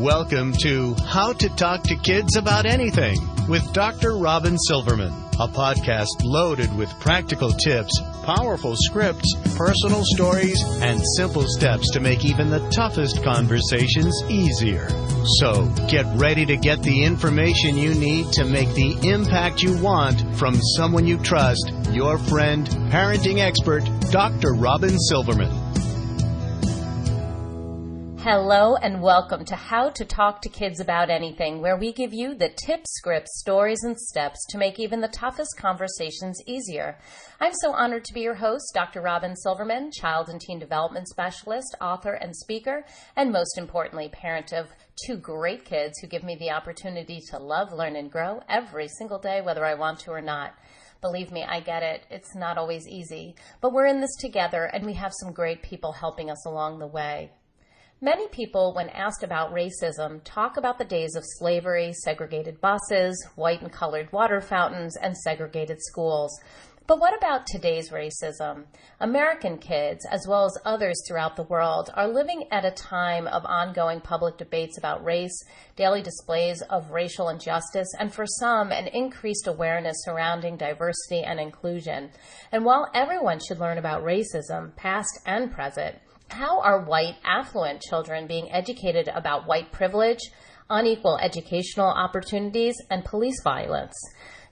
Welcome to How to Talk to Kids About Anything with Dr. Robyn Silverman, a podcast loaded with practical tips, powerful scripts, personal stories, and simple steps to make even the toughest conversations easier. So get ready to get the information you need to make the impact you want from someone you trust, your friend, parenting expert, Dr. Robyn Silverman. Hello and welcome to How to Talk to Kids About Anything, where we give you the tips, scripts, stories, and steps to make even the toughest conversations easier. I'm so honored to be your host, Dr. Robyn Silverman, child and teen development specialist, author, and speaker, and most importantly, parent of two great kids who give me the opportunity to love, learn, and grow every single day, whether I want to or not. Believe me, I get it. It's not always easy, but we're in this together, and we have some great people helping us along the way. Many people, when asked about racism, talk about the days of slavery, segregated buses, white and colored water fountains, and segregated schools. But what about today's racism? American kids, as well as others throughout the world, are living at a time of ongoing public debates about race, daily displays of racial injustice, and for some, an increased awareness surrounding diversity and inclusion. And while everyone should learn about racism, past and present, how are white, affluent children being educated about white privilege, unequal educational opportunities, and police violence?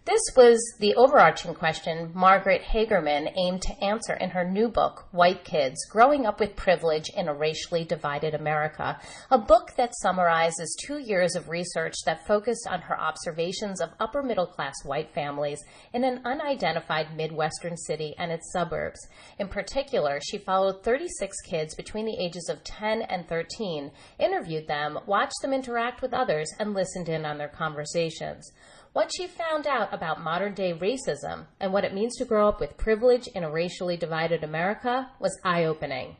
This was the overarching question Margaret Hagerman aimed to answer in her new book, White Kids, Growing Up with Privilege in a Racially Divided America, a book that summarizes 2 years of research that focused on her observations of upper-middle-class white families in an unidentified Midwestern city and its suburbs. In particular, she followed 36 kids between the ages of 10 and 13, interviewed them, watched them interact with others, and listened in on their conversations. What she found out about modern-day racism and what it means to grow up with privilege in a racially divided America was eye-opening.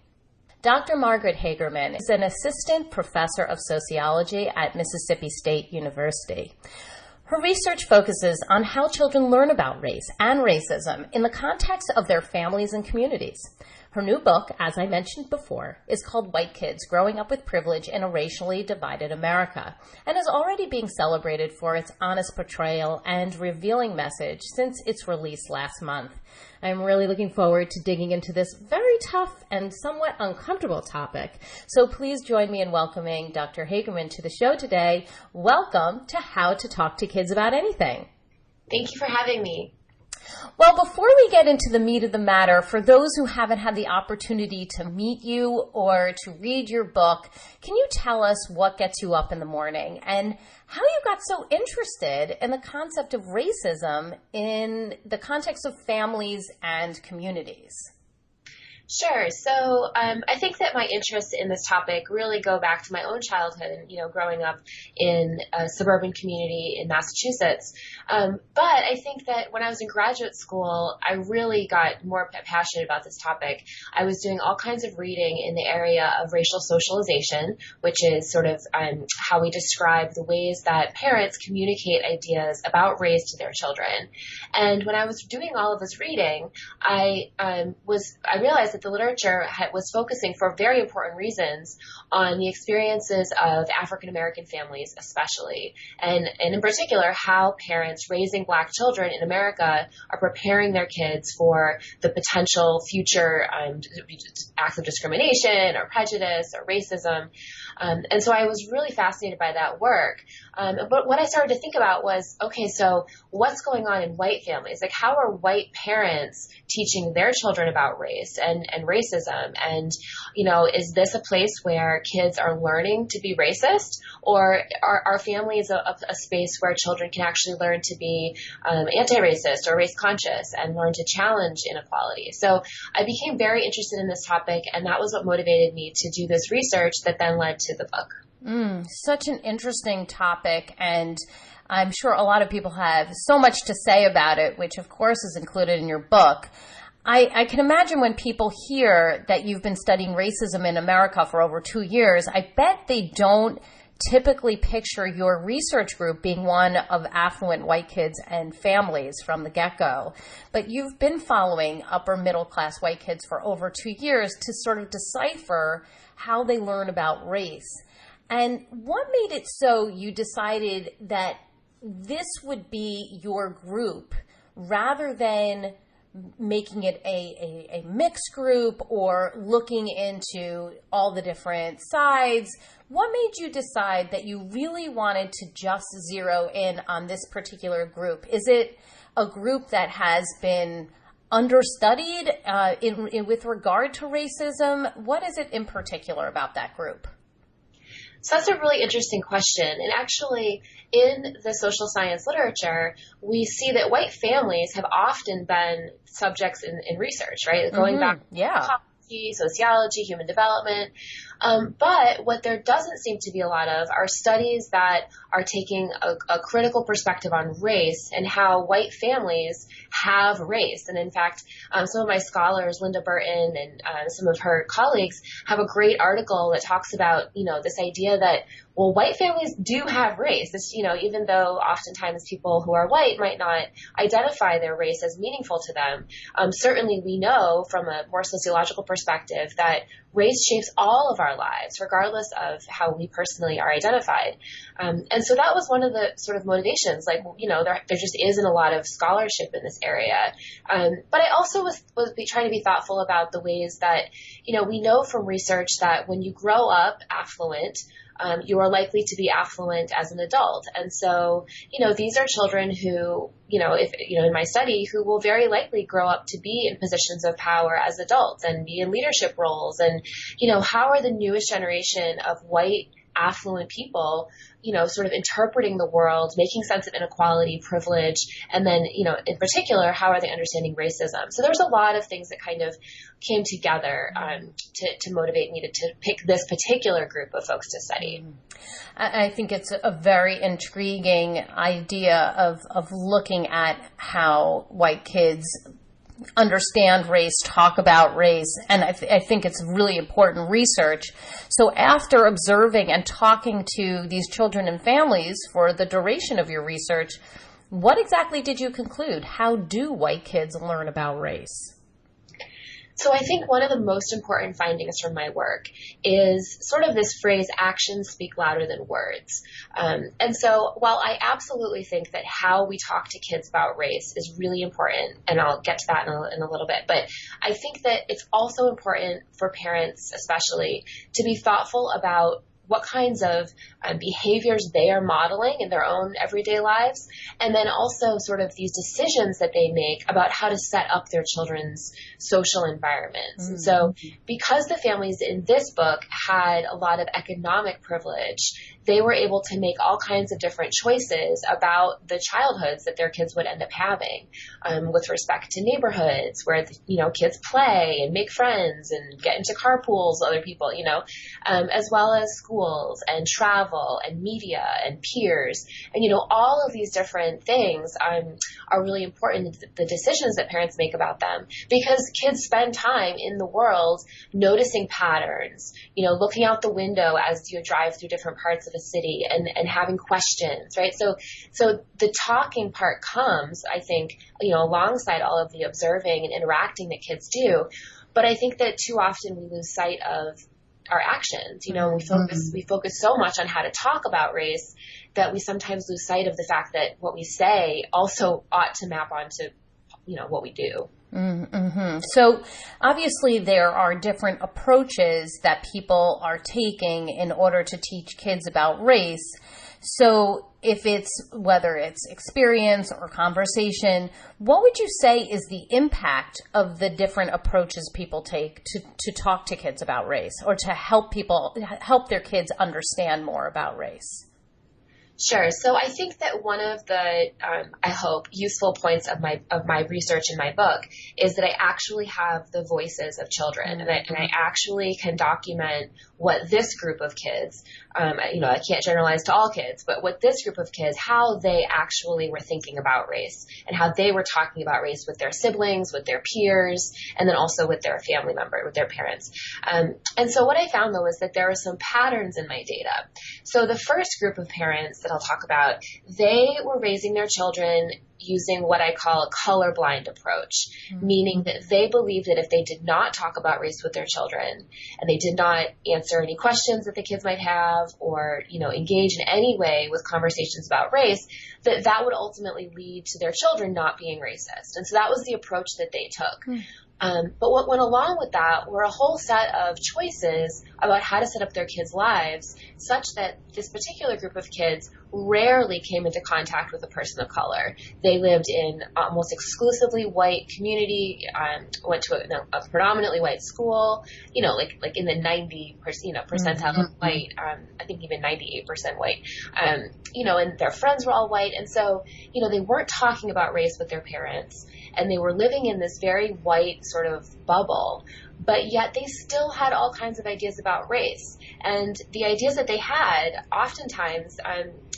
Dr. Margaret Hagerman is an assistant professor of sociology at Mississippi State University. Her research focuses on how children learn about race and racism in the context of their families and communities. Her new book, as I mentioned before, is called White Kids, Growing Up with Privilege in a Racially Divided America, and is already being celebrated for its honest portrayal and revealing message since its release last month. I'm really looking forward to digging into this very tough and somewhat uncomfortable topic. So please join me in welcoming Dr. Hagerman to the show today. Welcome to How to Talk to Kids About Anything. Thank you for having me. Well, before we get into the meat of the matter, for those who haven't had the opportunity to meet you or to read your book, can you tell us what gets you up in the morning and how you got so interested in the concept of racism in the context of families and communities? Sure. So I think that my interests in this topic really go back to my own childhood, growing up in a suburban community in Massachusetts. But I think that when I was in graduate school, I really got more passionate about this topic. I was doing all kinds of reading in the area of racial socialization, which is sort of how we describe the ways that parents communicate ideas about race to their children. And when I was doing all of this reading, I realized that the literature was focusing for very important reasons on the experiences of African American families especially, and in particular how parents raising Black children in America are preparing their kids for the potential future acts of discrimination or prejudice or racism. And so I was really fascinated by that work. But what I started to think about was, okay, so what's going on in white families? Like, how are white parents teaching their children about race and racism? And, is this a place where kids are learning to be racist? Or are families a space where children can actually learn to be anti-racist or race conscious and learn to challenge inequality? So I became very interested in this topic, and that was what motivated me to do this research that then led to the book. Such an interesting topic, and I'm sure a lot of people have so much to say about it, which of course is included in your book. I can imagine when people hear that you've been studying racism in America for over 2 years, I bet they don't typically picture your research group being one of affluent white kids and families from the get-go. But you've been following upper middle class white kids for over 2 years to sort of decipher how they learn about race. And what made it so you decided that this would be your group rather than making it a mixed group or looking into all the different sides? What made you decide that you really wanted to just zero in on this particular group? Is it a group that has been understudied with regard to racism? What is it in particular about that group? So that's a really interesting question. And actually, in the social science literature, we see that white families have often been subjects in research, right? Going back to psychology, sociology, human development. But what there doesn't seem to be a lot of are studies that are taking a critical perspective on race and how white families have race. And in fact, some of my scholars, Linda Burton and some of her colleagues, have a great article that talks about, this idea that, well, white families do have race. This, even though oftentimes people who are white might not identify their race as meaningful to them, certainly we know from a more sociological perspective that race shapes all of our lives, regardless of how we personally are identified. And so that was one of the sort of motivations, there just isn't a lot of scholarship in this area. But I also was trying to be thoughtful about the ways that, we know from research that when you grow up affluent, you are likely to be affluent as an adult. And so, these are children who, in my study, who will very likely grow up to be in positions of power as adults and be in leadership roles. And, how are the newest generation of white affluent people, sort of interpreting the world, making sense of inequality, privilege, and then, in particular, how are they understanding racism? So there's a lot of things that kind of came together to motivate me to pick this particular group of folks to study. I think it's a very intriguing idea of looking at how white kids understand race, talk about race, and I think it's really important research. So after observing and talking to these children and families for the duration of your research, what exactly did you conclude? How do white kids learn about race? So I think one of the most important findings from my work is sort of this phrase, actions speak louder than words. And so while I absolutely think that how we talk to kids about race is really important, and I'll get to that in a little bit, but I think that it's also important for parents especially to be thoughtful about what kinds of behaviors they are modeling in their own everyday lives, and then also sort of these decisions that they make about how to set up their children's social environments. Mm-hmm. And so because the families in this book had a lot of economic privilege, they were able to make all kinds of different choices about the childhoods that their kids would end up having, with respect to neighborhoods where, kids play and make friends and get into carpools with other people, as well as schools and travel and media and peers. And, all of these different things are really important, the decisions that parents make about them, because kids spend time in the world noticing patterns, looking out the window as you drive through different parts of a city and having questions, right? So the talking part comes, I think, alongside all of the observing and interacting that kids do. But I think that too often we lose sight of our actions. We focus so much on how to talk about race that we sometimes lose sight of the fact that what we say also ought to map onto, what we do. Mm-hmm. So obviously there are different approaches that people are taking in order to teach kids about race. So whether it's experience or conversation, what would you say is the impact of the different approaches people take to talk to kids about race, or to help their kids understand more about race? Sure. So I think that one of the, I hope, useful points of my research in my book is that I actually have the voices of children, and I actually can document what this group of kids, I can't generalize to all kids, but what this group of kids, how they actually were thinking about race and how they were talking about race with their siblings, with their peers, and then also with their family member, with their parents. And so what I found, though, is that there are some patterns in my data. So the first group of parents that I'll talk about, they were raising their children using what I call a colorblind approach, meaning that they believed that if they did not talk about race with their children and they did not answer any questions that the kids might have or, engage in any way with conversations about race, that would ultimately lead to their children not being racist. And so that was the approach that they took. But what went along with that were a whole set of choices about how to set up their kids' lives such that this particular group of kids rarely came into contact with a person of color. They lived in almost exclusively white community, went to a predominantly white school, like in the 90% percentile of white, I think even 98% white, and their friends were all white. And so, they weren't talking about race with their parents, and they were living in this very white sort of bubble, but yet they still had all kinds of ideas about race. And the ideas that they had oftentimes,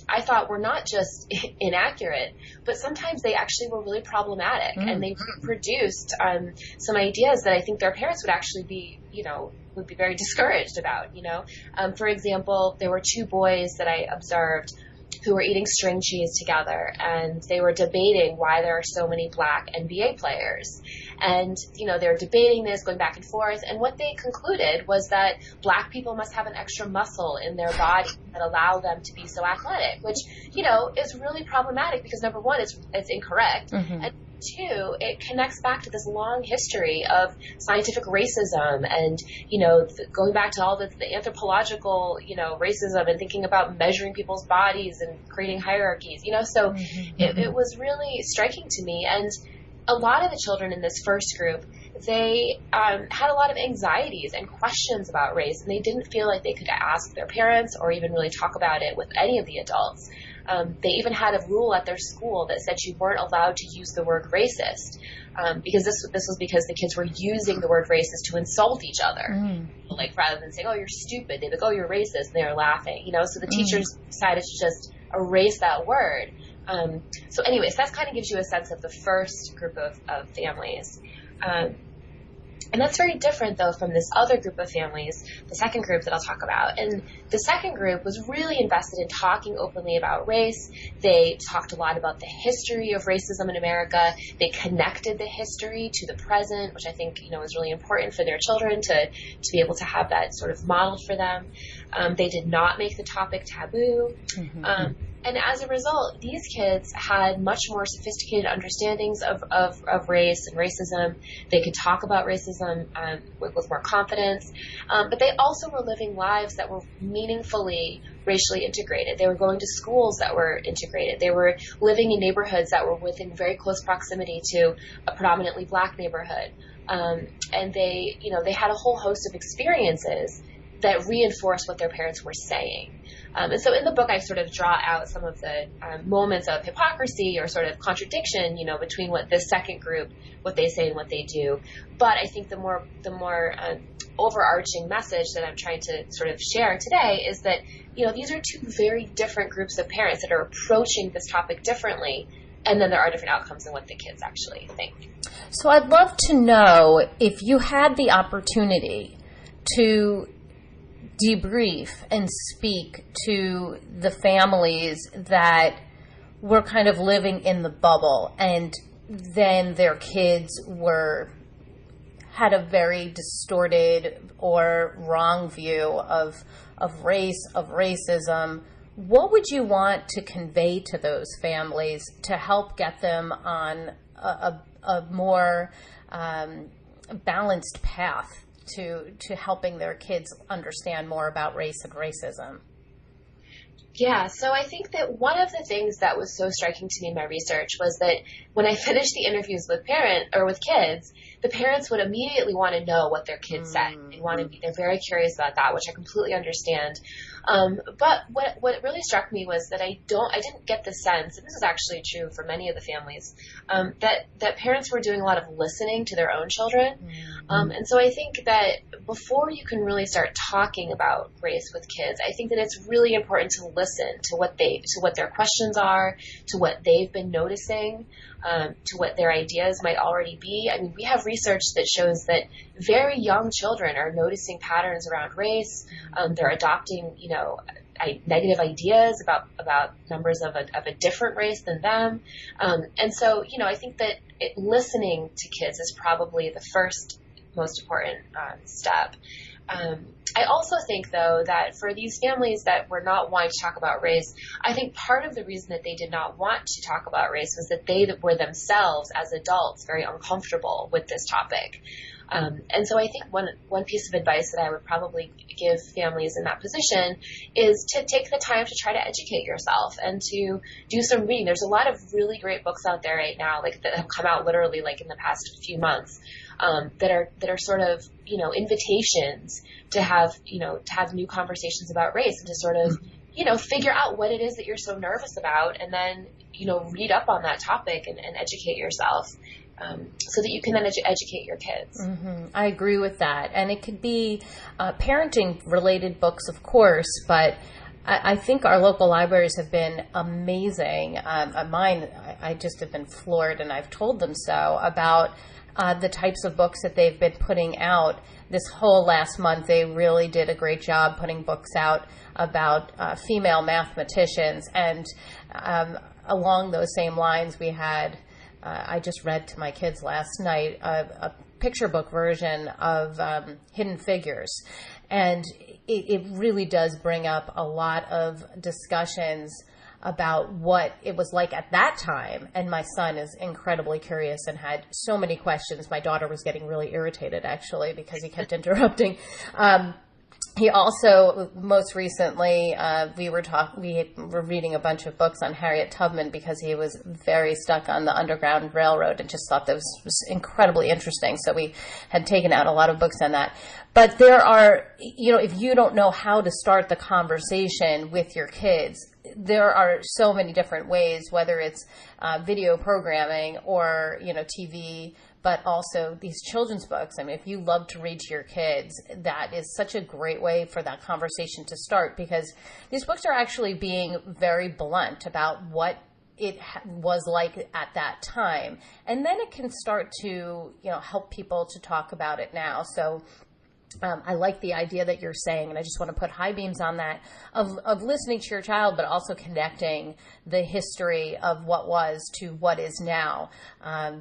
I thought, were not just inaccurate, but sometimes they actually were really problematic, and they produced some ideas that I think their parents would actually be, would be very discouraged about, For example, there were two boys that I observed who were eating string cheese together, and they were debating why there are so many black NBA players. And, they were debating this, going back and forth, and what they concluded was that black people must have an extra muscle in their body that allow them to be so athletic, which, is really problematic because, number one, it's incorrect, and two, it connects back to this long history of scientific racism and, going back to all the anthropological, racism and thinking about measuring people's bodies and creating hierarchies, so it was really striking to me. And a lot of the children in this first group, they had a lot of anxieties and questions about race, and they didn't feel like they could ask their parents or even really talk about it with any of the adults. They even had a rule at their school that said you weren't allowed to use the word racist, because this was because the kids were using the word racist to insult each other. Like, rather than saying, "Oh, you're stupid," they'd be like, "Oh, you're racist," and they were laughing. So the teachers decided to just erase that word. So anyways, that kind of gives you a sense of the first group of families. And that's very different, though, from this other group of families, the second group that I'll talk about. And the second group was really invested in talking openly about race. They talked a lot about the history of racism in America. They connected the history to the present, which I think, is really important for their children to be able to have that sort of modeled for them. They did not make the topic taboo. And as a result, these kids had much more sophisticated understandings of race and racism. They could talk about racism with more confidence. But they also were living lives that were meaningfully racially integrated. They were going to schools that were integrated. They were living in neighborhoods that were within very close proximity to a predominantly black neighborhood. And they had a whole host of experiences that reinforced what their parents were saying. And so in the book, I sort of draw out some of the moments of hypocrisy or sort of contradiction, between what this second group, what they say and what they do. But I think the more overarching message that I'm trying to sort of share today is that, these are two very different groups of parents that are approaching this topic differently. And then there are different outcomes in what the kids actually think. So I'd love to know if you had the opportunity to debrief and speak to the families that were kind of living in the bubble, and then their kids had a very distorted or wrong view of race, of racism. What would you want to convey to those families to help get them on a more balanced path to helping their kids understand more about race and racism? Yeah, so I think that one of the things that was so striking to me in my research was that when I finished the interviews with kids, the parents would immediately want to know what their kids said. They're very curious about that, which I completely understand. But what really struck me was that I didn't get the sense, and this is actually true for many of the families, that parents were doing a lot of listening to their own children. And so I think that before you can really start talking about race with kids, I think that it's really important to listen to what their questions are, to what they've been noticing. to what their ideas might already be. I mean, we have research that shows that very young children are noticing patterns around race. They're adopting, negative ideas about members of a different race than them. And so, I think that listening to kids is probably the first most important step. I also think, though, that for these families that were not wanting to talk about race, I think part of the reason that they did not want to talk about race was that they were themselves, as adults, very uncomfortable with this topic. And so I think one piece of advice that I would probably give families in that position is to take the time to try to educate yourself and to do some reading. There's a lot of really great books out there right now, that have come out literally in the past few months, that are sort of, invitations to have new conversations about race and to sort of, figure out what it is that you're so nervous about, and then, read up on that topic and educate yourself. So that you can then educate your kids. Mm-hmm. I agree with that. And it could be parenting-related books, of course, but I think our local libraries have been amazing. Mine, I just have been floored, and I've told them so, about the types of books that they've been putting out. This whole last month, they really did a great job putting books out about female mathematicians. And along those same lines, we had... I just read to my kids last night a picture book version of Hidden Figures. And it really does bring up a lot of discussions about what it was like at that time. And my son is incredibly curious and had so many questions. My daughter was getting really irritated, actually, because he kept interrupting. He also, most recently, we were reading a bunch of books on Harriet Tubman because he was very stuck on the Underground Railroad and just thought that was incredibly interesting. So we had taken out a lot of books on that. But there are, if you don't know how to start the conversation with your kids, there are so many different ways, whether it's video programming or, TV, but also these children's books. I mean, if you love to read to your kids, that is such a great way for that conversation to start, because these books are actually being very blunt about what it was like at that time. And then it can start to, help people to talk about it now. So I like the idea that you're saying, and I just want to put high beams on that, of listening to your child, but also connecting the history of what was to what is now.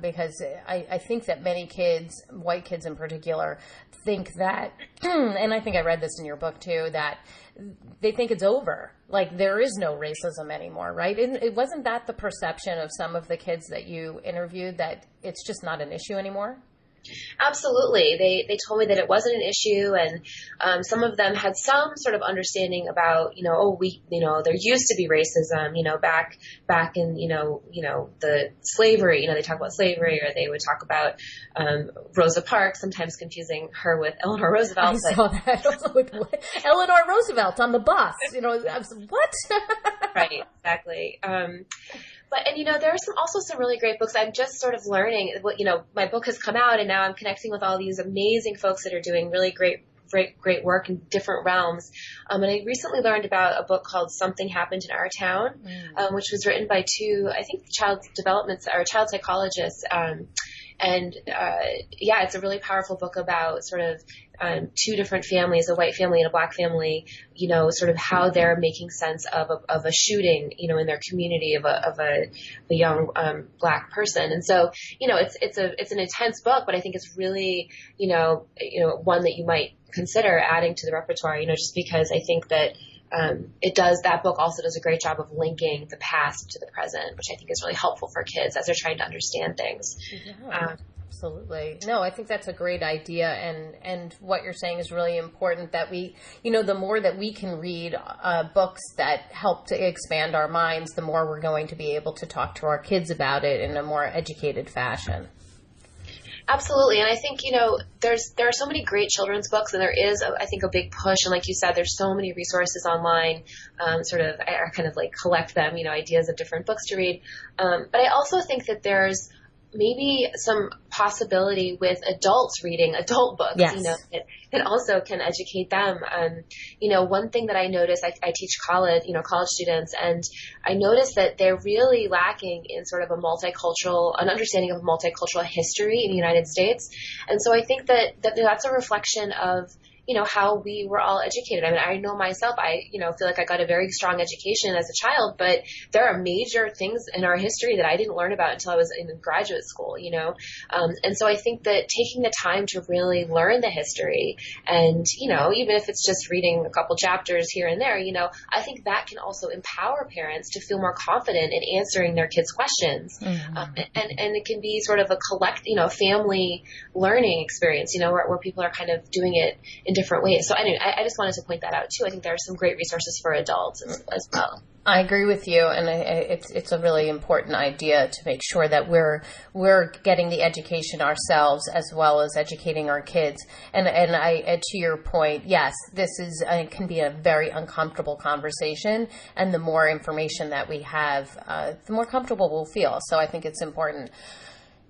Because I think that many kids, white kids in particular, think that, and I think I read this in your book too, that they think it's over. Like there is no racism anymore, right? It wasn't that the perception of some of the kids that you interviewed, that it's just not an issue anymore? Absolutely. They told me that it wasn't an issue, and some of them had some sort of understanding about, there used to be racism, back in, the slavery, they talk about slavery, or they would talk about Rosa Parks, sometimes confusing her with Eleanor Roosevelt. I saw that. Eleanor Roosevelt on the bus, I was, what? Right, exactly. But there are also some really great books. I'm just sort of learning. My book has come out, and now I'm connecting with all these amazing folks that are doing really great work in different realms. And I recently learned about a book called Something Happened in Our Town, which was written by two, I think, child psychologists. It's a really powerful book about sort of two different families, a white family and a black family, sort of how they're making sense of a shooting, in their community of a young black person. And so, it's an intense book, but I think it's really, one that you might consider adding to the repertoire, just because I think that that book also does a great job of linking the past to the present, which I think is really helpful for kids as they're trying to understand things. Yeah, absolutely. No, I think that's a great idea. And what you're saying is really important, that we, the more that we can read books that help to expand our minds, the more we're going to be able to talk to our kids about it in a more educated fashion. Absolutely. And I think, there are so many great children's books, and there is, I think, a big push. And like you said, there's so many resources online, I kind of like collect them, ideas of different books to read. But I also think that there's maybe some possibility with adults reading adult books, yes. It also can educate them. One thing that I notice, I teach college students, and I notice that they're really lacking in sort of an understanding of multicultural history in the United States. And so I think that's a reflection of how we were all educated. I mean, I know myself, I feel like I got a very strong education as a child, but there are major things in our history that I didn't learn about until I was in graduate school, and so I think that taking the time to really learn the history and, even if it's just reading a couple chapters here and there, I think that can also empower parents to feel more confident in answering their kids' questions. Mm-hmm. And it can be sort of a family learning experience, where people are kind of doing it in different ways. So anyway, I just wanted to point that out too. I think there are some great resources for adults as well. I agree with you, and it's a really important idea to make sure that we're getting the education ourselves as well as educating our kids. And to your point, yes, this can be a very uncomfortable conversation, and the more information that we have, the more comfortable we'll feel. So I think it's important.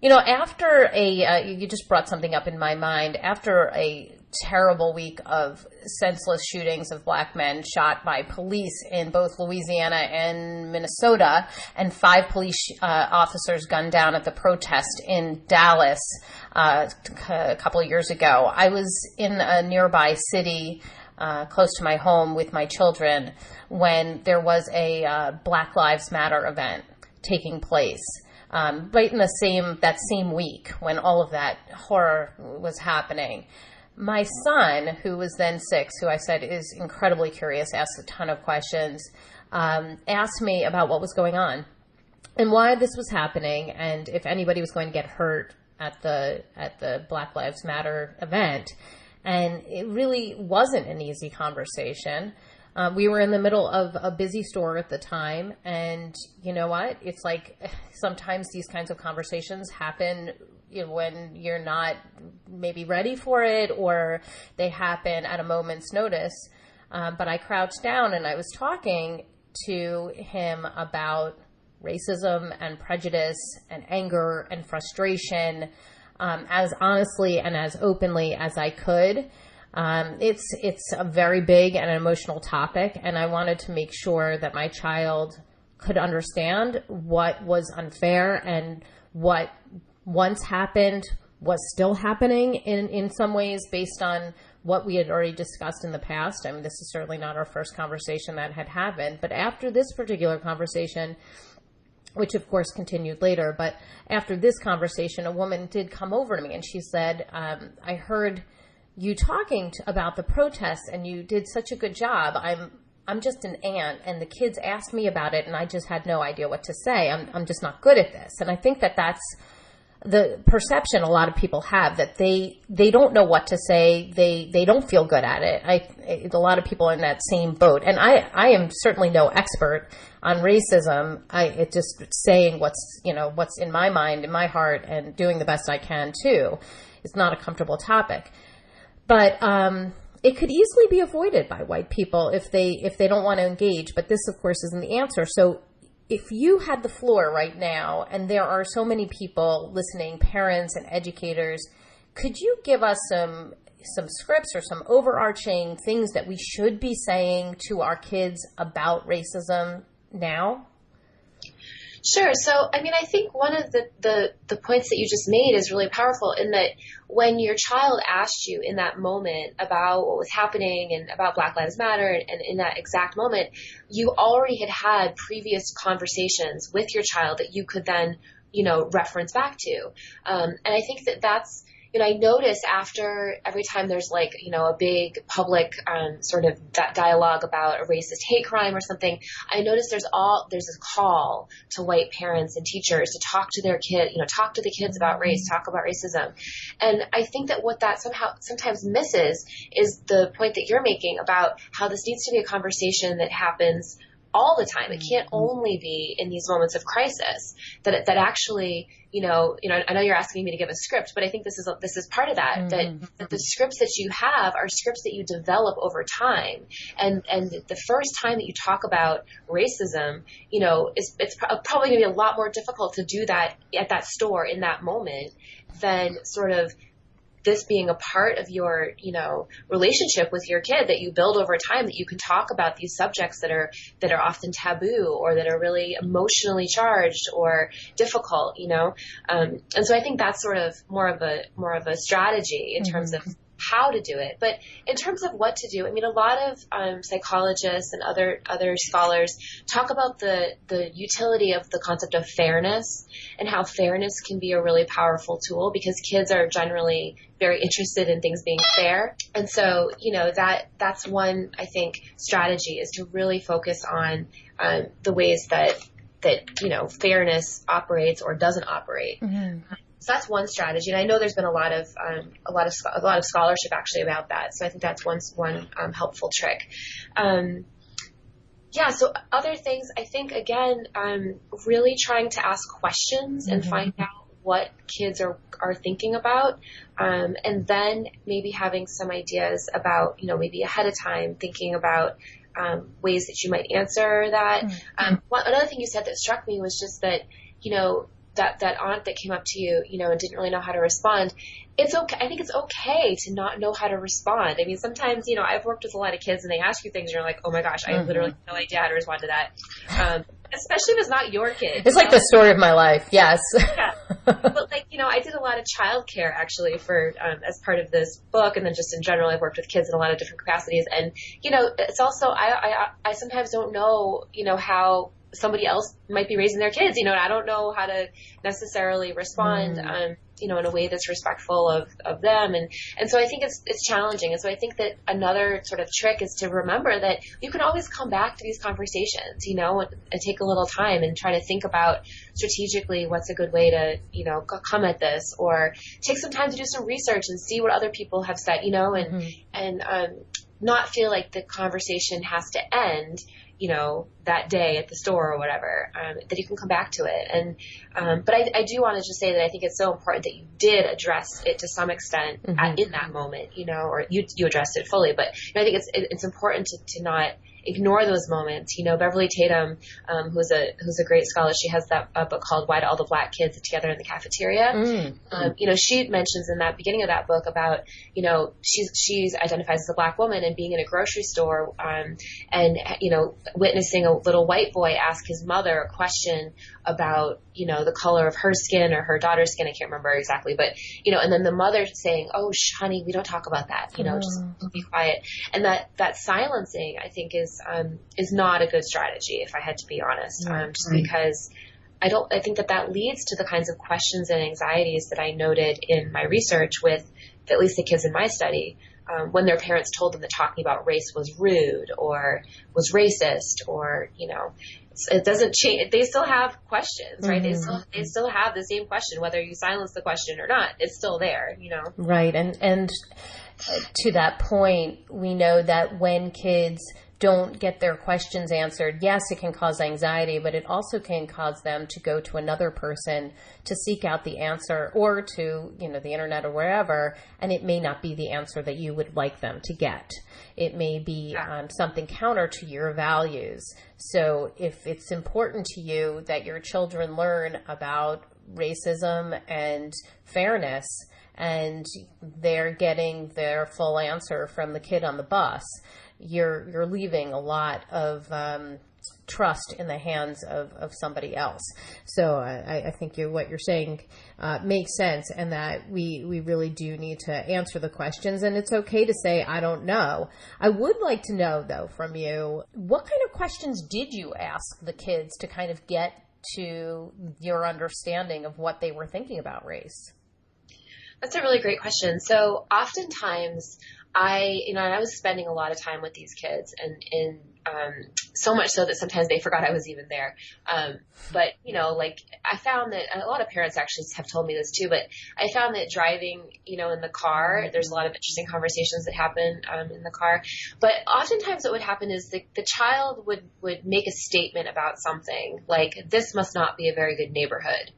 After you just brought something up in my mind. After a terrible week of senseless shootings of black men shot by police in both Louisiana and Minnesota, and 5 police officers gunned down at the protest in Dallas a couple of years ago, I was in a nearby city close to my home with my children when there was a Black Lives Matter event taking place. Right in that same week when all of that horror was happening. My son, who was then 6, who I said is incredibly curious, asked a ton of questions, asked me about what was going on and why this was happening, and if anybody was going to get hurt at the Black Lives Matter event. And it really wasn't an easy conversation. We were in the middle of a busy store at the time, and you know what? It's like sometimes these kinds of conversations happen when you're not maybe ready for it, or they happen at a moment's notice. But I crouched down and I was talking to him about racism and prejudice and anger and frustration as honestly and as openly as I could. It's a very big and emotional topic, and I wanted to make sure that my child could understand what was unfair and what once happened was still happening in some ways based on what we had already discussed in the past. I mean, this is certainly not our first conversation that had happened, but after this particular conversation, which of course continued later, but after this conversation, a woman did come over to me and she said, I heard you talking about the protests and you did such a good job. I'm just an aunt, and the kids asked me about it and I just had no idea what to say. I'm just not good at this. And I think that's the perception a lot of people have, that they don't know what to say. They don't feel good at it. A lot of people are in that same boat. And I am certainly no expert on racism. It's just saying what's in my mind, in my heart, and doing the best I can too. It's not a comfortable topic. But it could easily be avoided by white people if they don't want to engage. But this, of course, isn't the answer. So if you had the floor right now, and there are so many people listening, parents and educators, could you give us some scripts or some overarching things that we should be saying to our kids about racism now? Sure. So, I mean, I think one of the points that you just made is really powerful, in that when your child asked you in that moment about what was happening and about Black Lives Matter, and in that exact moment, you already had previous conversations with your child that you could then, reference back to. And I think that's, I notice after every time there's a big public sort of dialogue about a racist hate crime or something, I notice there's a call to white parents and teachers to talk to their kid, talk to the kids about race, talk about racism. And I think that what that sometimes misses is the point that you're making about how this needs to be a conversation that happens all the time. It can't only be in these moments of crisis that actually, I know you're asking me to give a script, but I think this is part of that, that the scripts that you have are scripts that you develop over time. And the first time that you talk about racism, it's probably going to be a lot more difficult to do that at that store in that moment than sort of this being a part of your, relationship with your kid that you build over time, that you can talk about these subjects that are often taboo or that are really emotionally charged or difficult, and so I think that's sort of more of a strategy in terms of how to do it. But in terms of what to do, I mean, a lot of psychologists and other scholars talk about the utility of the concept of fairness and how fairness can be a really powerful tool because kids are generally very interested in things being fair. And so, that's one, I think, strategy is to really focus on the ways that fairness operates or doesn't operate. So that's one strategy, and I know there's been a lot of scholarship actually about that. So I think that's one helpful trick. So other things, I think again, really trying to ask questions and find out what kids are thinking about, and then maybe having some ideas about maybe ahead of time thinking about ways that you might answer that. Another thing you said that struck me was just that that aunt that came up to you, and didn't really know how to respond. It's okay. I think it's okay to not know how to respond. I mean, sometimes, I've worked with a lot of kids and they ask you things and you're like, oh my gosh, I literally have no idea how to respond to that. Especially if it's not your kid. It's like the story of my life. Yes. Yeah. But I did a lot of childcare actually for, as part of this book. And then just in general, I've worked with kids in a lot of different capacities. And, it's also, I sometimes don't know, how somebody else might be raising their kids, and I don't know how to necessarily respond, in a way that's respectful of them. And so I think it's challenging. And so I think that another sort of trick is to remember that you can always come back to these conversations, and take a little time and try to think about strategically what's a good way to, come at this, or take some time to do some research and see what other people have said, and not feel like the conversation has to end, that day at the store or whatever, that you can come back to it. And, but I do want to just say that I think it's so important that you did address it to some extent in that moment, or you addressed it fully, but I think it's important to not ignore those moments. Beverly Tatum, who's a great scholar, she has that book called Why Do All the Black Kids Sit Together in the Cafeteria? She mentions in that beginning of that book about, she's identifies as a Black woman and being in a grocery store, and witnessing a little white boy ask his mother a question about, the color of her skin or her daughter's skin. I can't remember exactly, but, and then the mother saying, oh, honey, we don't talk about that, just be quiet. And that silencing, I think, is not a good strategy, if I had to be honest, just because I think that leads to the kinds of questions and anxieties that I noted in my research with at least the kids in my study, when their parents told them that talking about race was rude or was racist, or, it doesn't change. They still have questions, right? They still have the same question, whether you silence the question or not. It's still there, Right. And to that point, we know that when kids don't get their questions answered, yes, it can cause anxiety, but it also can cause them to go to another person to seek out the answer, or to, the internet or wherever, and it may not be the answer that you would like them to get. It may be something counter to your values. So if it's important to you that your children learn about racism and fairness, and they're getting their full answer from the kid on the bus, you're leaving a lot of trust in the hands of somebody else. So I think what you're saying makes sense, and that we really do need to answer the questions, and it's okay to say, I don't know. I would like to know, though, from you, what kind of questions did you ask the kids to kind of get to your understanding of what they were thinking about race? That's a really great question. So oftentimes I was spending a lot of time with these kids, and so much so that sometimes they forgot I was even there. But I found that a lot of parents actually have told me this too, but I found that driving, in the car, there's a lot of interesting conversations that happen in the car. But oftentimes what would happen is the child would make a statement about something like, this must not be a very good neighborhood.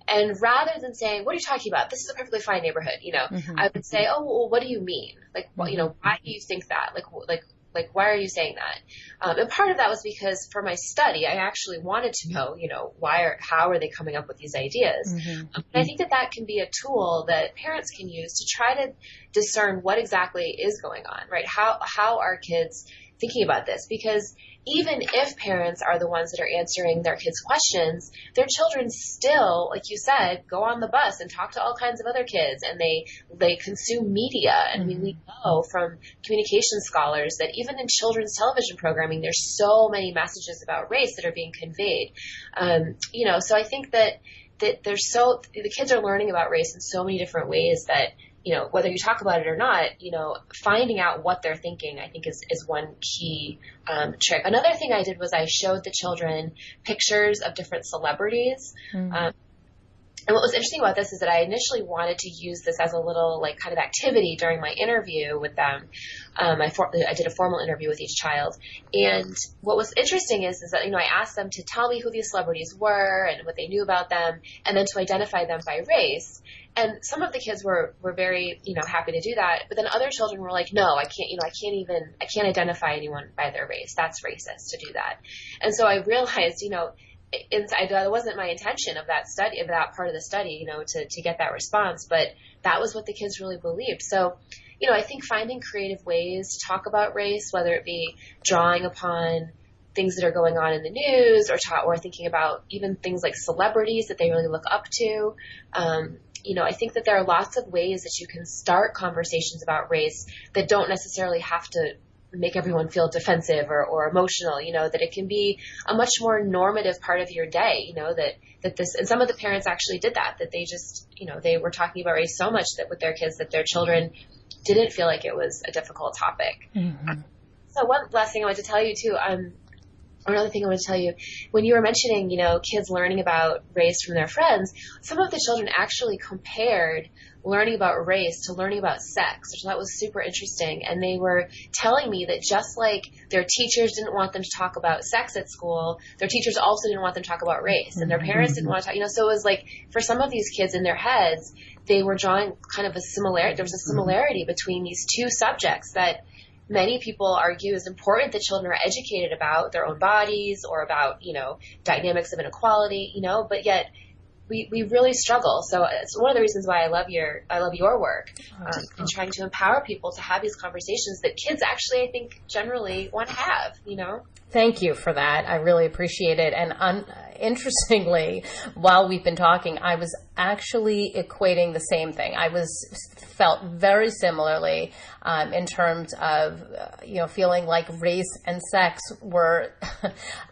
And rather than saying, what are you talking about? This is a perfectly fine neighborhood, I would say, oh, well, what do you mean? Like, well, why do you think that? Like, why are you saying that? And part of that was because for my study, I actually wanted to know, how are they coming up with these ideas? And I think that can be a tool that parents can use to try to discern what exactly is going on, right? How are kids thinking about this? Because even if parents are the ones that are answering their kids' questions, their children still, like you said, go on the bus and talk to all kinds of other kids, and they consume media. And we know from communication scholars that even in children's television programming, there's so many messages about race that are being conveyed. So I think that the kids are learning about race in so many different ways that, whether you talk about it or not, finding out what they're thinking, I think is one key trick. Another thing I did was I showed the children pictures of different celebrities. And what was interesting about this is that I initially wanted to use this as a little kind of activity during my interview with them. I did a formal interview with each child. And what was interesting is that, I asked them to tell me who these celebrities were and what they knew about them, and then to identify them by race. And some of the kids were very, happy to do that. But then other children were like, no, I can't identify anyone by their race. That's racist to do that. And so I realized, that wasn't my intention of that study, of that part of the study, to get that response, but that was what the kids really believed. So, I think finding creative ways to talk about race, whether it be drawing upon things that are going on in the news or thinking about even things like celebrities that they really look up to. I think that there are lots of ways that you can start conversations about race that don't necessarily have to make everyone feel defensive or emotional, that it can be a much more normative part of your day, that this, and some of the parents actually did that they just, they were talking about race so much that with their kids that their children didn't feel like it was a difficult topic. So one last thing I wanted to tell you too, another thing I want to tell you, when you were mentioning, kids learning about race from their friends, some of the children actually compared learning about race to learning about sex, which I thought was super interesting. And they were telling me that just like their teachers didn't want them to talk about sex at school, their teachers also didn't want them to talk about race, and their parents didn't want to talk, so it was like for some of these kids in their heads, they were drawing kind of a similarity. There was a similarity between these two subjects that many people argue is important that children are educated about their own bodies or about, dynamics of inequality, but yet we really struggle. So it's one of the reasons why I love your work in trying to empower people to have these conversations that kids actually, I think, generally want to have, Thank you for that. I really appreciate it. And interestingly, while we've been talking, I was actually equating the same thing. I felt very similarly in terms of, feeling like race and sex were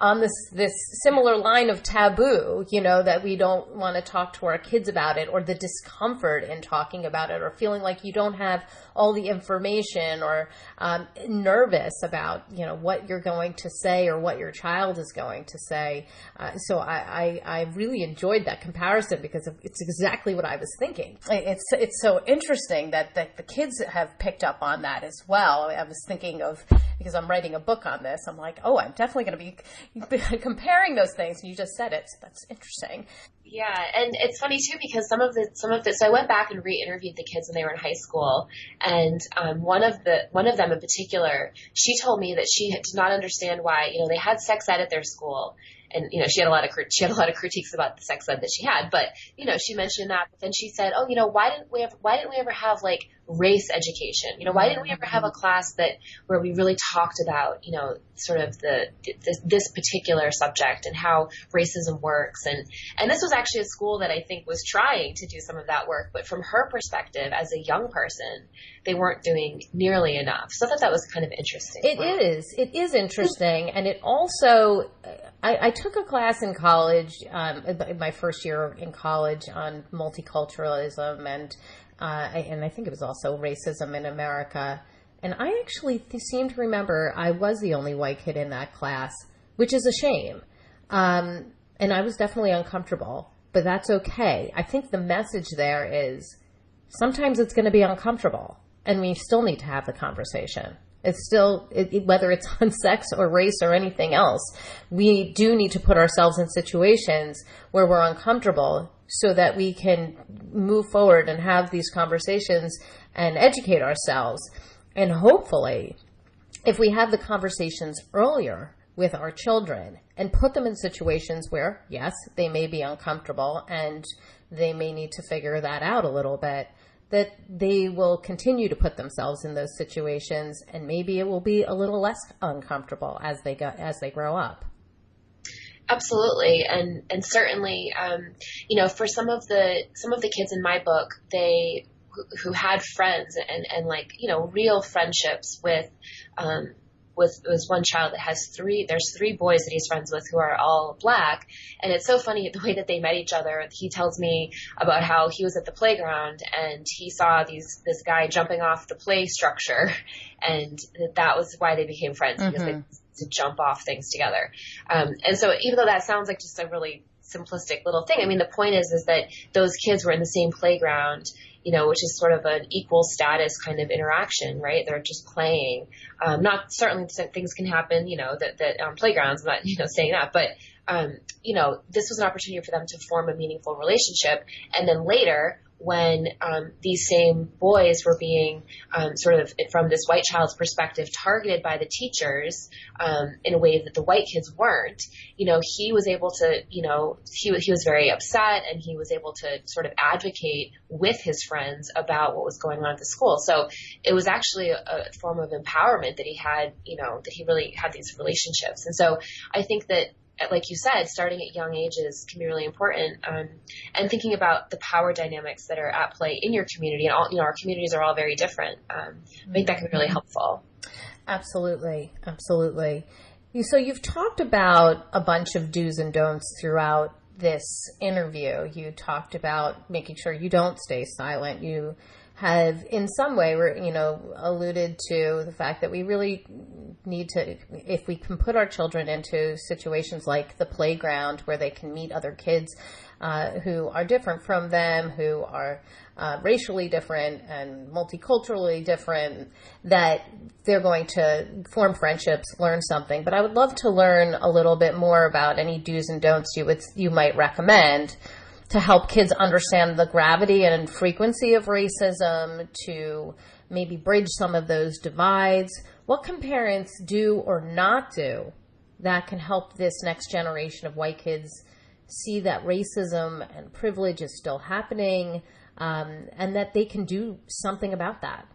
on this similar line of taboo, that we don't want to talk to our kids about it, or the discomfort in talking about it, or feeling like you don't have all the information, or nervous about, what you're going to say or what your child is going to say. So I really enjoyed that comparison because it's exactly what I was thinking. It's so interesting that the kids have picked up on that as well. I was thinking of, because I'm writing a book on this, I'm like, I'm definitely going to be comparing those things. And you just said it. So that's interesting. Yeah, and it's funny too because some of the so I went back and re-interviewed the kids when they were in high school, and one of them in particular, she told me that she did not understand why they had sex ed at their school. And, she had a lot of critiques about the sex ed that she had, but, she mentioned that, but then she said, why didn't we ever have like race education? Why didn't we ever have a class where we really talked about, sort of this particular subject and how racism works. And this was actually a school that I think was trying to do some of that work, but from her perspective as a young person, they weren't doing nearly enough. So I thought that was kind of interesting. It is interesting. And it also, I took a class in college, my first year in college, on multiculturalism, and and I think it was also Racism in America. And I actually seem to remember I was the only white kid in that class, which is a shame. And I was definitely uncomfortable, but that's okay. I think the message there is sometimes it's going to be uncomfortable, and we still need to have the conversation. It's still, whether it's on sex or race or anything else, we do need to put ourselves in situations where we're uncomfortable so that we can move forward and have these conversations and educate ourselves. And hopefully, if we have the conversations earlier with our children and put them in situations where, yes, they may be uncomfortable and they may need to figure that out a little bit, that they will continue to put themselves in those situations, and maybe it will be a little less uncomfortable as they grow up. Absolutely, and certainly, for some of the kids in my book, who had friends and real friendships with one child that has there's three boys that he's friends with who are all Black. And it's so funny the way that they met each other. He tells me about how he was at the playground and he saw this guy jumping off the play structure, and that was why they became friends, because they to jump off things together. And so even though that sounds like just a really simplistic little thing, I mean, the point is that those kids were in the same playground, which is sort of an equal status kind of interaction, right? They're just playing. Not certainly things can happen, that on playgrounds, I'm not, saying that, but, this was an opportunity for them to form a meaningful relationship. And then later, when these same boys were being sort of, from this white child's perspective, targeted by the teachers in a way that the white kids weren't, he was able to, he was very upset, and he was able to sort of advocate with his friends about what was going on at the school. So it was actually a form of empowerment that he had, that he really had these relationships. And so I think that, like you said, starting at young ages can be really important, and thinking about the power dynamics that are at play in your community. And all, our communities are all very different. I think that can be really helpful. Absolutely. Absolutely. So you've talked about a bunch of do's and don'ts throughout this interview. You talked about making sure you don't stay silent. You have in some way, alluded to the fact that we really need to, if we can put our children into situations like the playground where they can meet other kids who are different from them, who are racially different and multiculturally different, that they're going to form friendships, learn something. But I would love to learn a little bit more about any do's and don'ts you might recommend to help kids understand the gravity and frequency of racism, to maybe bridge some of those divides. What can parents do or not do that can help this next generation of white kids see that racism and privilege is still happening, and that they can do something about that?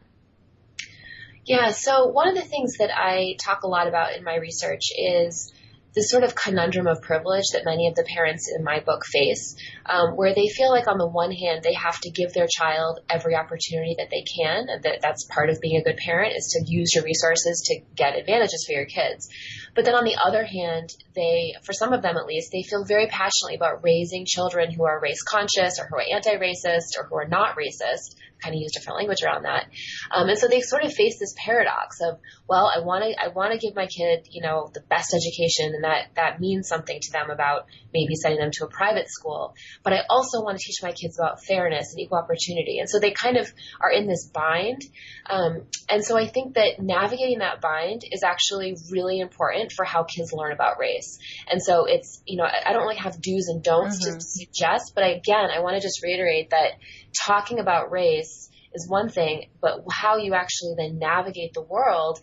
Yeah, so one of the things that I talk a lot about in my research is this sort of conundrum of privilege that many of the parents in my book face, where they feel like on the one hand, they have to give their child every opportunity that they can. That's part of being a good parent, is to use your resources to get advantages for your kids. But then on the other hand, for some of them at least, they feel very passionately about raising children who are race conscious or who are anti-racist or who are not racist, kind of use different language around that. And so they sort of face this paradox of, well, I want to give my kid, the best education, and that means something to them about maybe sending them to a private school. But I also want to teach my kids about fairness and equal opportunity. And so they kind of are in this bind. And so I think that navigating that bind is actually really important for how kids learn about race. And so it's, I don't really have do's and don'ts to suggest, but I want to just reiterate that talking about race is one thing, but how you actually then navigate the world,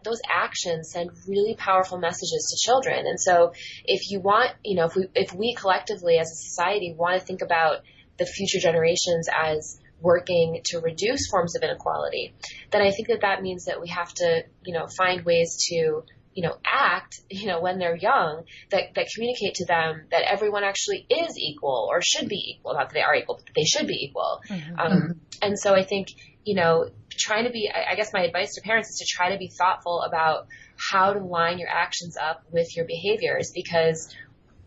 those actions send really powerful messages to children. And so if you want, if we collectively as a society want to think about the future generations as working to reduce forms of inequality, then I think that means that we have to, find ways to act, when they're young, that communicate to them that everyone actually is equal or should be equal. Not that they are equal, but they should be equal. And so I think, trying to be, I guess my advice to parents is to try to be thoughtful about how to line your actions up with your behaviors, because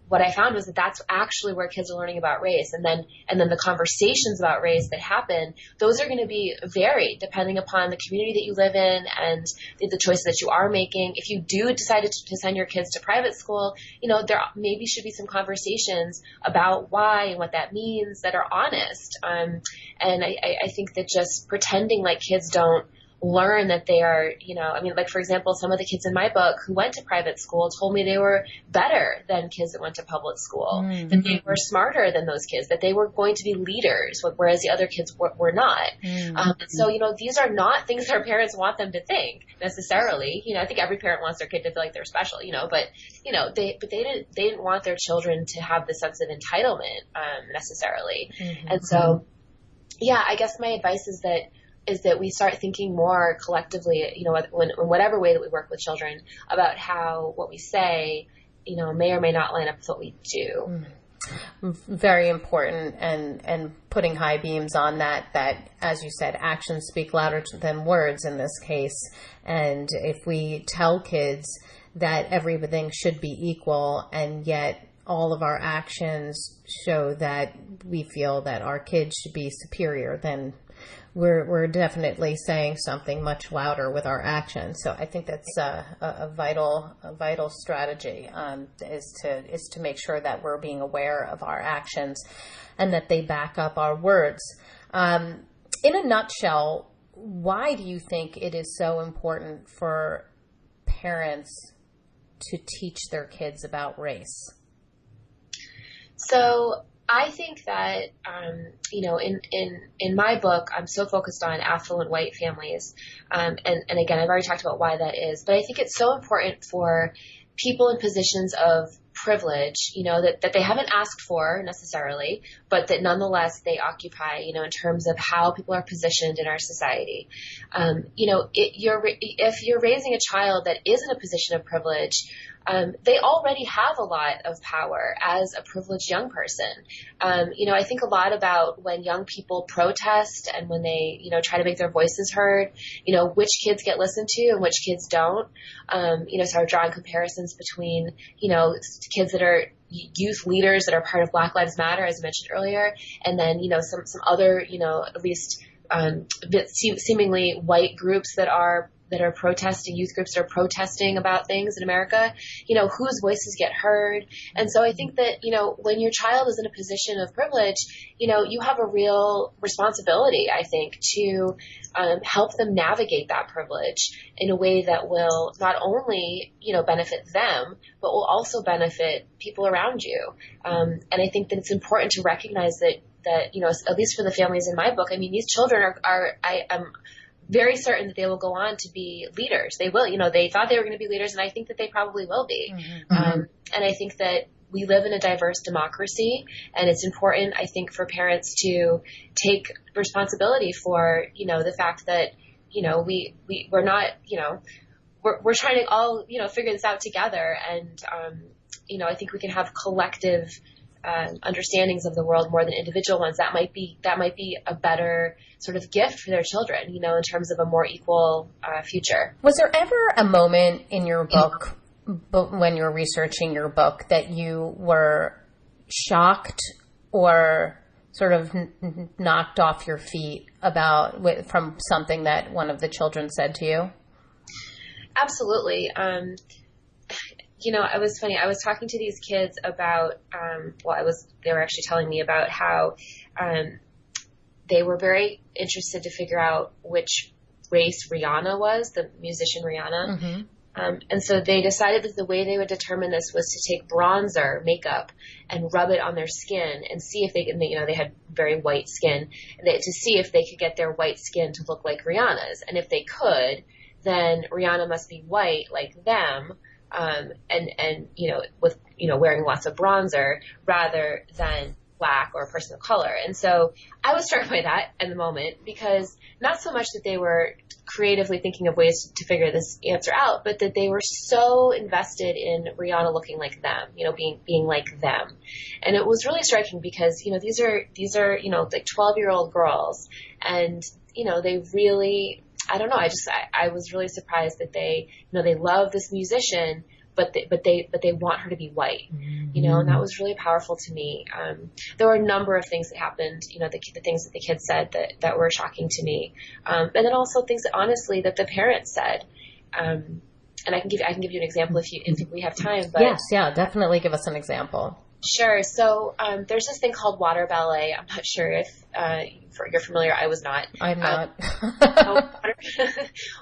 what I found was that that's actually where kids are learning about race. And then the conversations about race that happen, those are going to be varied depending upon the community that you live in and the choices that you are making. If you do decide to send your kids to private school, there maybe should be some conversations about why and what that means that are honest. And I think that just pretending like kids don't learn that they are, like, for example, some of the kids in my book who went to private school told me they were better than kids that went to public school, that they were smarter than those kids, that they were going to be leaders, whereas the other kids were not. So, these are not things that our parents want them to think necessarily. I think every parent wants their kid to feel like they're special, but they didn't want their children to have the sense of entitlement, necessarily. And so, I guess my advice is that we start thinking more collectively, in whatever way that we work with children, about how what we say, may or may not line up with what we do. Very important, and putting high beams on that, as you said, actions speak louder than words in this case. And if we tell kids that everything should be equal, and yet all of our actions show that we feel that our kids should be superior, then we're definitely saying something much louder with our actions. So I think that's a vital strategy, is to make sure that we're being aware of our actions and that they back up our words. In a nutshell, why do you think it is so important for parents to teach their kids about race? So I think that, in my book, I'm so focused on affluent white families. And again, I've already talked about why that is, but I think it's so important for people in positions of privilege, that they haven't asked for necessarily, but that nonetheless they occupy, in terms of how people are positioned in our society. If you're raising a child that is in a position of privilege, they already have a lot of power as a privileged young person. I think a lot about when young people protest and when they, try to make their voices heard, which kids get listened to and which kids don't. Sort of drawing comparisons between, kids that are youth leaders that are part of Black Lives Matter, as I mentioned earlier, and then, some other, at least seemingly white groups that are protesting, youth groups that are protesting about things in America, whose voices get heard. And so I think that, when your child is in a position of privilege, you have a real responsibility, I think, to help them navigate that privilege in a way that will not only, benefit them, but will also benefit people around you. And I think that it's important to recognize that, at least for the families in my book, I mean, these children I'm very certain that they will go on to be leaders. They will, they thought they were going to be leaders, and I think that they probably will be. And I think that we live in a diverse democracy, and it's important, I think, for parents to take responsibility for, the fact that, we're not, we're trying to all, figure this out together. And, I think we can have collective understandings of the world more than individual ones. That might be a better sort of gift for their children, in terms of a more equal future. Was there ever a moment in your book, when you were researching your book, that you were shocked or sort of knocked off your feet from something that one of the children said to you? Absolutely. It was funny. I was talking to these kids about, they were actually telling me about how they were very interested to figure out which race Rihanna was, the musician Rihanna. And so they decided that the way they would determine this was to take bronzer makeup and rub it on their skin and see if they had very white skin, to see if they could get their white skin to look like Rihanna's. And if they could, then Rihanna must be white like them. And with wearing lots of bronzer rather than Black or a person of color. And so I was struck by that in the moment, because not so much that they were creatively thinking of ways to figure this answer out, but that they were so invested in Rihanna looking like them, being like them. And it was really striking because, these are like 12-year-old girls, and, they really, I don't know. I was really surprised that they love this musician, but they want her to be white, you know, and that was really powerful to me. There were a number of things that happened, you know, the things that the kids said that were shocking to me, and then also things that honestly that the parents said. And I can give you an example if we have time. But yes, yeah, definitely give us an example. Sure. So there's this thing called water ballet. I'm not sure if you're familiar. I was not. I'm not.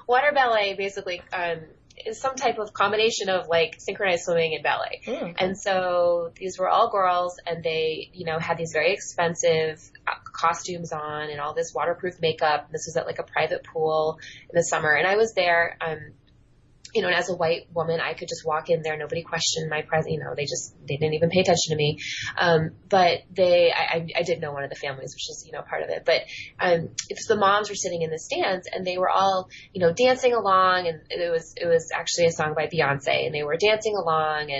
Water ballet basically is some type of combination of like synchronized swimming and ballet. And so these were all girls, and they, you know, had these very expensive costumes on and all this waterproof makeup. This was at like a private pool in the summer, and I was there. You know, and as a white woman, I could just walk in there. Nobody questioned my presence. You know, they didn't even pay attention to me. But I did know one of the families, which is, you know, part of it. But the moms were sitting in the stands, and they were all, you know, dancing along. And it was actually a song by Beyonce, and they were dancing along.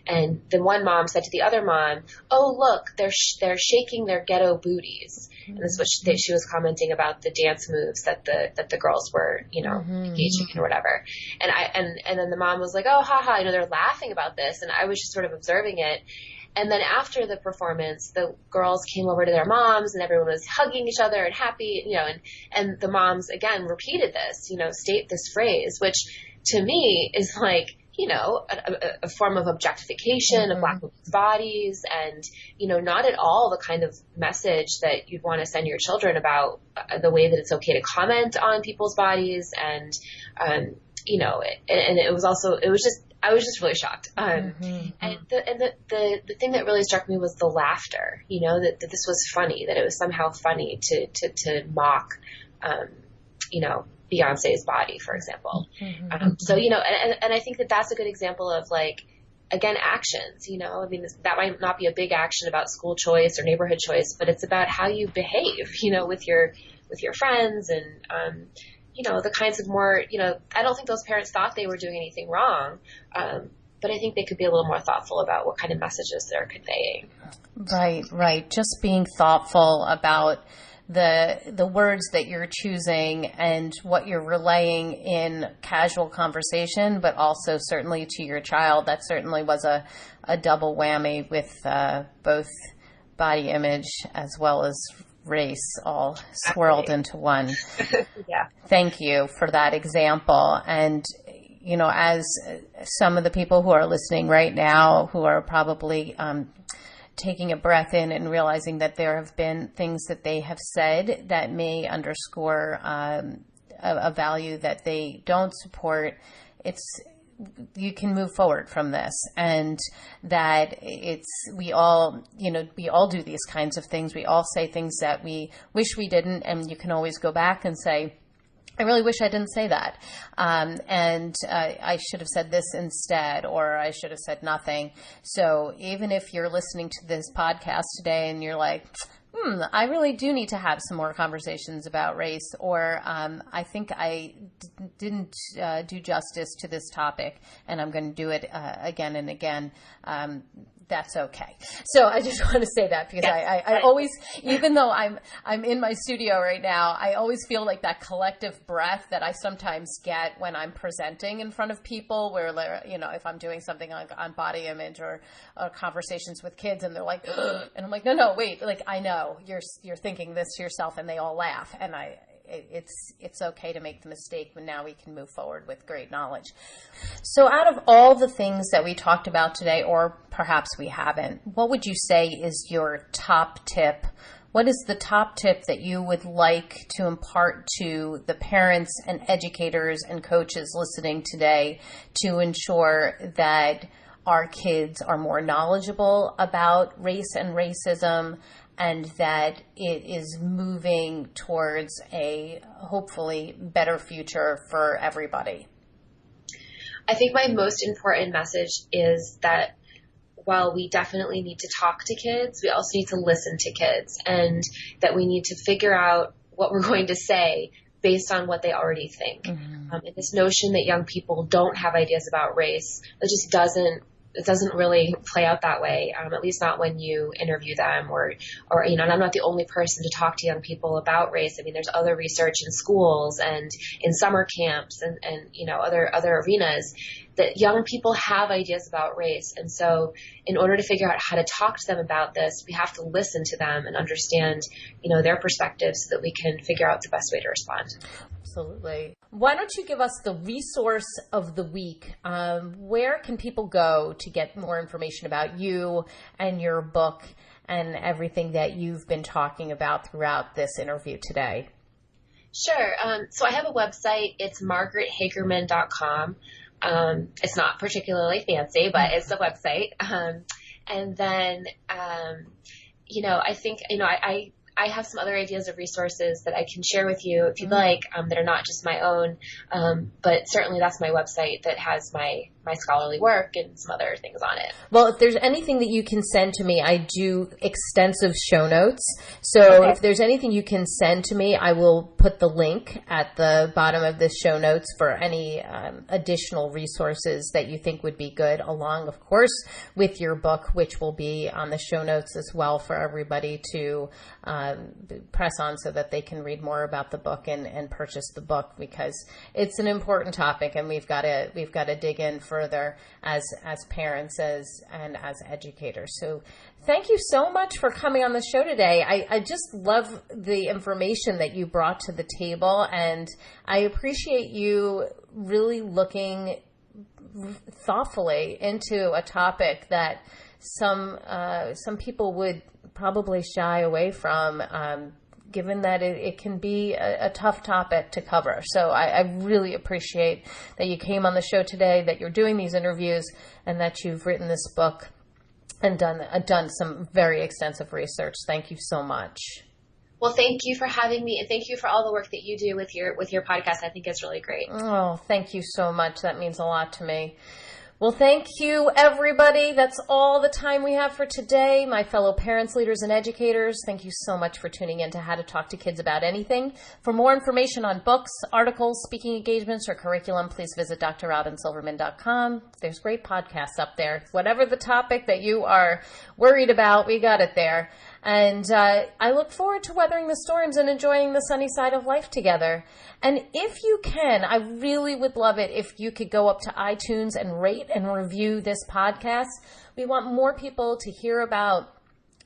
And then one mom said to the other mom, "Oh, look, they're shaking their ghetto booties." And this is what she was commenting about the dance moves that the girls were, you know, engaging in or whatever. And then the mom was like, "Oh, haha," you know, they're laughing about this. And I was just sort of observing it. And then after the performance, the girls came over to their moms, and everyone was hugging each other and happy, you know, and the moms again repeated this, you know, state this phrase, which to me is like, you know, a form of objectification of Black women's bodies, and, you know, not at all the kind of message that you'd want to send your children about the way that it's okay to comment on people's bodies. And, you know, and I was just really shocked. And the thing that really struck me was the laughter, you know, that this was funny, that it was somehow funny to mock, you know, Beyonce's body, for example. So, you know, and I think that that's a good example of, like, again, actions, you know, I mean, that might not be a big action about school choice or neighborhood choice, but it's about how you behave, you know, with your friends and, you know, the kinds of more, you know, I don't think those parents thought they were doing anything wrong. But I think they could be a little more thoughtful about what kind of messages they're conveying. Right. Just being thoughtful about the words that you're choosing and what you're relaying in casual conversation, but also certainly to your child. That certainly was a double whammy with both body image as well as race all swirled into one. Yeah. Thank you for that example. And, you know, as some of the people who are listening right now who are probably taking a breath in and realizing that there have been things that they have said that may underscore a value that they don't support, you can move forward from this, and that we all do these kinds of things. We all say things that we wish we didn't, and you can always go back and say, I really wish I didn't say that. And I should have said this instead, or I should have said nothing. So even if you're listening to this podcast today and you're like, I really do need to have some more conversations about race, or I think I didn't do justice to this topic and I'm going to do it again and again, that's okay. So I just want to say that because I always, even though I'm in my studio right now, I always feel like that collective breath that I sometimes get when I'm presenting in front of people, where, you know, if I'm doing something on body image or conversations with kids, and they're like, and I'm like, no, wait, like, I know you're thinking this to yourself, and they all laugh, and it's okay to make the mistake, but now we can move forward with great knowledge. So out of all the things that we talked about today, or perhaps we haven't, what would you say is your top tip? What is the top tip that you would like to impart to the parents and educators and coaches listening today to ensure that our kids are more knowledgeable about race and racism, and that it is moving towards a hopefully better future for everybody? I think my most important message is that while we definitely need to talk to kids, we also need to listen to kids, and that we need to figure out what we're going to say based on what they already think. And this notion that young people don't have ideas about race, that just doesn't it doesn't really play out that way, at least not when you interview them or, and I'm not the only person to talk to young people about race. I mean, there's other research in schools and in summer camps and other arenas that young people have ideas about race. And so in order to figure out how to talk to them about this, we have to listen to them and understand, their perspectives so that we can figure out the best way to respond. Absolutely. Why don't you give us the resource of the week? Where can people go to get more information about you and your book and everything that you've been talking about throughout this interview today? Sure. So I have a website. It's margarethagerman.com. It's not particularly fancy, but it's a website. And then, I think, I have some other ideas of resources that I can share with you if you'd like, that are not just my own. But certainly that's my website that has my scholarly work and some other things on it. Well, if there's anything that you can send to me, I do extensive show notes. So if there's anything you can send to me, I will put the link at the bottom of the show notes for any additional resources that you think would be good, along, of course, with your book, which will be on the show notes as well for everybody to press on so that they can read more about the book and purchase the book, because it's an important topic and we've got to dig in further as parents and as educators. So thank you so much for coming on the show today. I just love the information that you brought to the table, and I appreciate you really looking thoughtfully into a topic that some people would probably shy away from, given that it can be a tough topic to cover. So I really appreciate that you came on the show today, that you're doing these interviews, and that you've written this book and done some very extensive research. Thank you so much. Well, thank you for having me, and thank you for all the work that you do with your podcast. I think it's really great. Oh, thank you so much. That means a lot to me. Well, thank you, everybody. That's all the time we have for today. My fellow parents, leaders, and educators, thank you so much for tuning in to How to Talk to Kids About Anything. For more information on books, articles, speaking engagements, or curriculum, please visit drrobynsilverman.com. There's great podcasts up there. Whatever the topic that you are worried about, we got it there. And I look forward to weathering the storms and enjoying the sunny side of life together. And if you can, I really would love it if you could go up to iTunes and rate and review this podcast. We want more people to hear about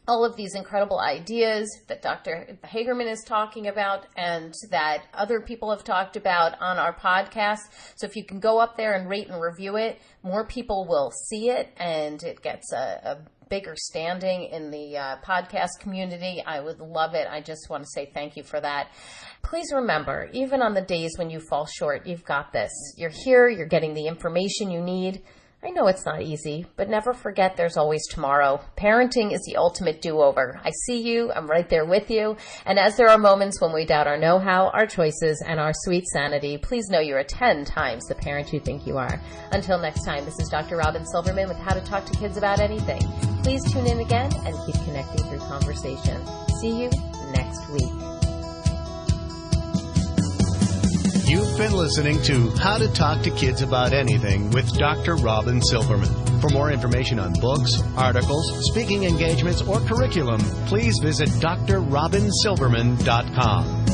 all of these incredible ideas that Dr. Hagerman is talking about and that other people have talked about on our podcast. So if you can go up there and rate and review it, more people will see it and it gets a bigger standing in the podcast community. I would love it. I just want to say thank you for that. Please remember, even on the days when you fall short, you've got this. You're here, you're getting the information you need. I know it's not easy, but never forget there's always tomorrow. Parenting is the ultimate do-over. I see you, I'm right there with you, and as there are moments when we doubt our know-how, our choices, and our sweet sanity, please know you're 10 times the parent you think you are. Until next time, this is Dr. Robyn Silverman with How to Talk to Kids About Anything. Please tune in again and keep connecting through conversation. See you next week. You've been listening to How to Talk to Kids About Anything with Dr. Robyn Silverman. For more information on books, articles, speaking engagements, or curriculum, please visit drrobynsilverman.com.